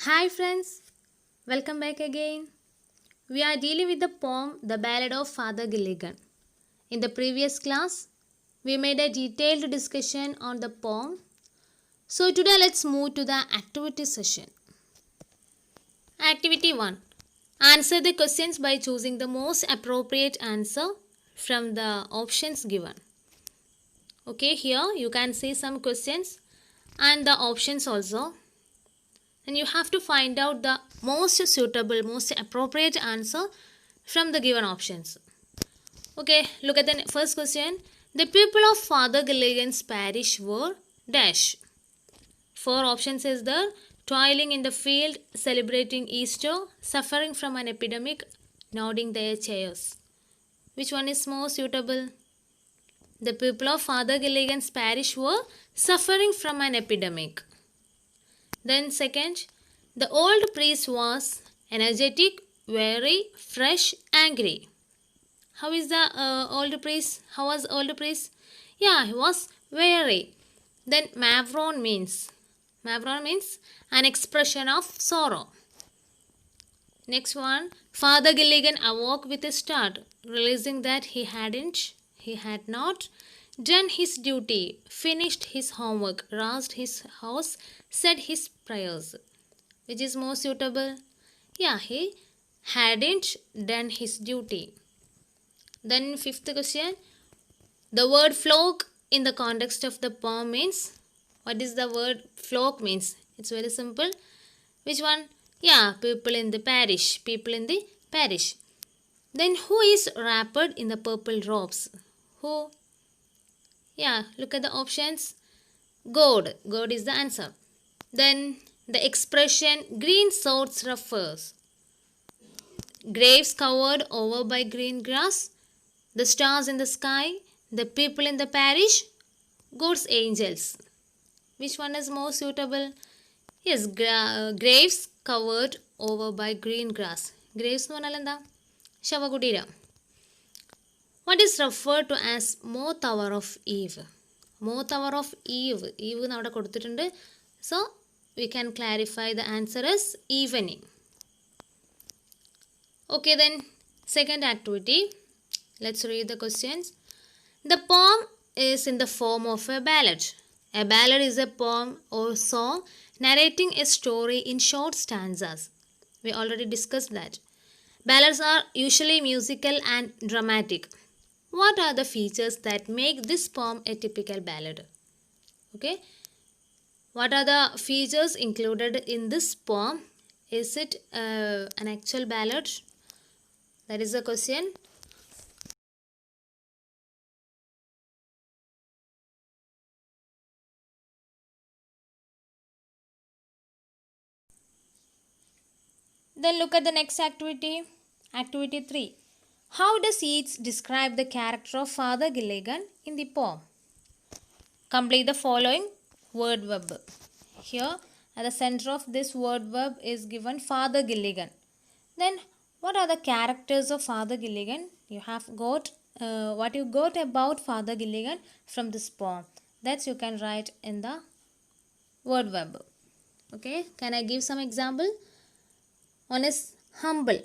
Hi friends, welcome back again. We are dealing with the poem The Ballad of Father Gilligan. In the previous class, we made a detailed discussion on the poem. So today let's move to the activity session. Activity 1. Answer the questions by choosing the most appropriate answer from the options given. Okay, here you can see some questions and the options also. And you have to find out the most suitable, most appropriate answer from the given options. Okay, look at the first question. The people of Father Gilligan's parish were dash. Four options is there: toiling in the field, celebrating Easter, suffering from an epidemic, nodding their chairs. Which one is more suitable? The people of Father Gilligan's parish were suffering from an epidemic. Then second, the old priest was energetic, very fresh, angry. How is the old priest? How was old priest? Yeah, he was very. Then Mavron means an expression of sorrow. Next one, Father Gilligan awoke with a start, realizing that he had not done his duty, finished his homework, roused his house, said his prayers. Which is more suitable? Yeah, he hadn't done his duty. Then fifth question, the word flock in the context of the poem means, what is the word flock means? It's very simple. Which one? Yeah, people in the parish. People in the parish. Then who is wrapped in the purple robes? Who? Yeah, look at the options. God. God is the answer. Then the expression green swords refers. Graves covered over by green grass, the stars in the sky, the people in the parish, God's angels. Which one is more suitable? Yes, graves covered over by green grass. Graves എന്ന് പറഞ്ഞാൽ എന്താ? ശവകുടീരം. What is referred to as Moth Hour of Eve? Moth Hour of Eve. Eve എന്ന് അവിടെ കൊടുത്തിട്ടുണ്ട്. So, we can clarify the answer as evening. Okay, then second activity. Let's read the questions. The poem is in the form of a ballad. A ballad is a poem or song narrating a story in short stanzas. We already discussed that. Ballads are usually musical and dramatic. What are the features that make this poem a typical ballad? Okay. What are the features included in this poem? Is it an actual ballad? That is the question. Then look at the next activity. Activity 3. How does Yeats describe the character of Father Gilligan in the poem? Complete the following word verb. Here at the center of this word verb is given Father Gilligan. Then what are the characters of Father Gilligan? You have got what you got about Father Gilligan from this poem. That you can write in the word verb. Okay, can I give some example? One is humble.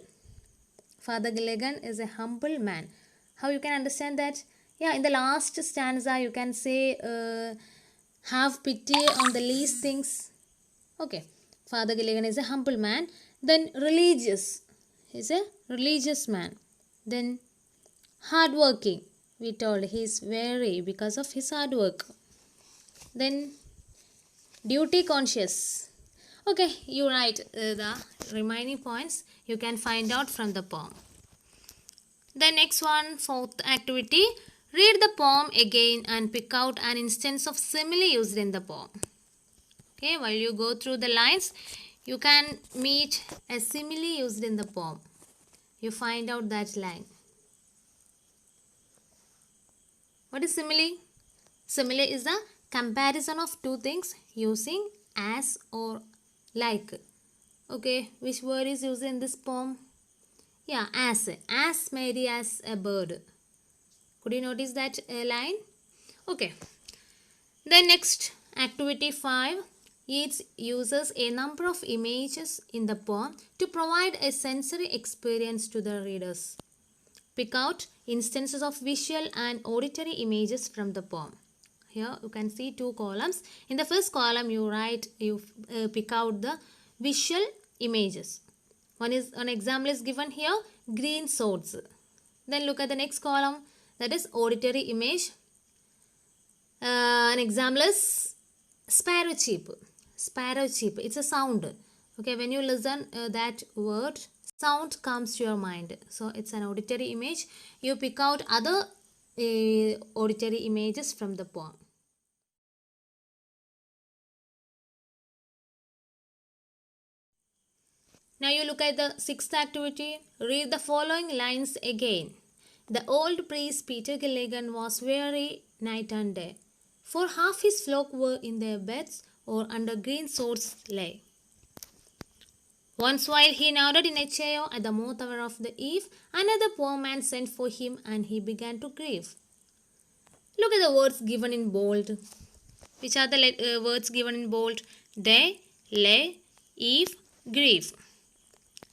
Father Gilligan is a humble man. How you can understand that? Yeah, in the last stanza you can say have pity on the least things. Okay, Father Gilligan is a humble man. Then religious. He's a religious man. Then hardworking. We told he is very because of his hard work. Then duty conscious. Okay, you write the remaining points you can find out from the poem. The next one, fourth activity. Read the poem again and pick out an instance of simile used in the poem. Okay, while you go through the lines, you can meet a simile used in the poem. You find out that line. What is simile? Simile is the comparison of two things using as or like. Okay, which word is used in this poem? Yeah, as. As merry as a bird. Could you notice that line? Okay. Then next, activity 5. Yeats uses a number of images in the poem to provide a sensory experience to the readers. Pick out instances of visual and auditory images from the poem. Here you can see two columns. In the first column you pick out the visual images. One example is given here, green swords. Then look at the next column, that is auditory image. An example is sparrow cheep. Sparrow cheep, it's a sound. Okay, when you listen that word, sound comes to your mind. So it's an auditory image. You pick out other auditory images from the poem. Now you look at the sixth activity. Read the following lines again. The old priest Peter Gilligan was weary night and day, for half his flock were in their beds or under green swords lay. Once while he nodded in a chair at the mouth hour of the eve, another poor man sent for him and he began to grieve. Look at the words given in bold. Which are the words given in bold? Day, lay, eve, grieve.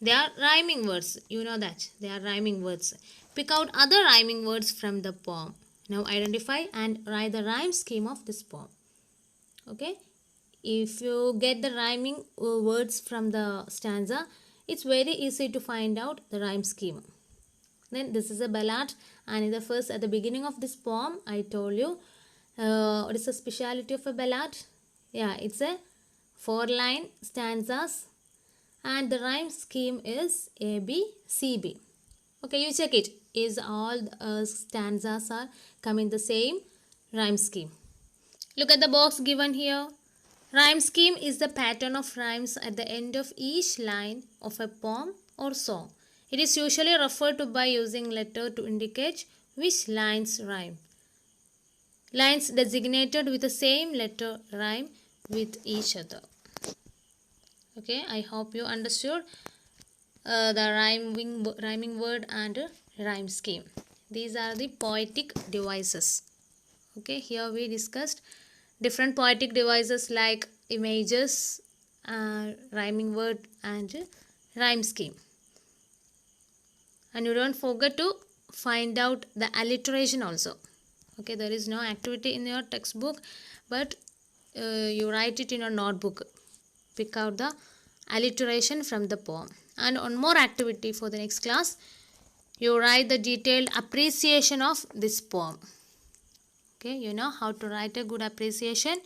They are rhyming words. You know that. They are rhyming words. Pick out other rhyming words from the poem. Now identify and write the rhyme scheme of this poem. Okay. If you get the rhyming words from the stanza, it's very easy to find out the rhyme scheme. Then this is a ballad, and at the beginning of this poem, I told you what is the speciality of a ballad? Yeah, it's a 4-line stanzas, and the rhyme scheme is A, B, C, B. Okay, you check it. Is all stanzas are coming the same rhyme scheme? Look at the box given here. Rhyme scheme is the pattern of rhymes at the end of each line of a poem or song. It is usually referred to by using letter to indicate which lines rhyme. Lines designated with the same letter rhyme with each other. Okay, I hope you understood the rhyming word and rhyme scheme. These are the poetic devices. Okay, here we discussed different poetic devices like images, rhyming word and rhyme scheme. And you don't forget to find out the alliteration also. Okay, there is no activity in your textbook, but you write it in your notebook. Pick out the alliteration from the poem. And one more activity for the next class, you write the detailed appreciation of this poem. Okay, you know how to write a good appreciation.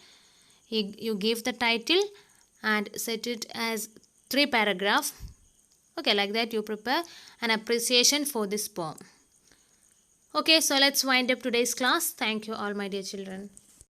You give the title and set it as 3 paragraphs. Okay, like that you prepare an appreciation for this poem. Okay, so let's wind up today's class. Thank you all, my dear children.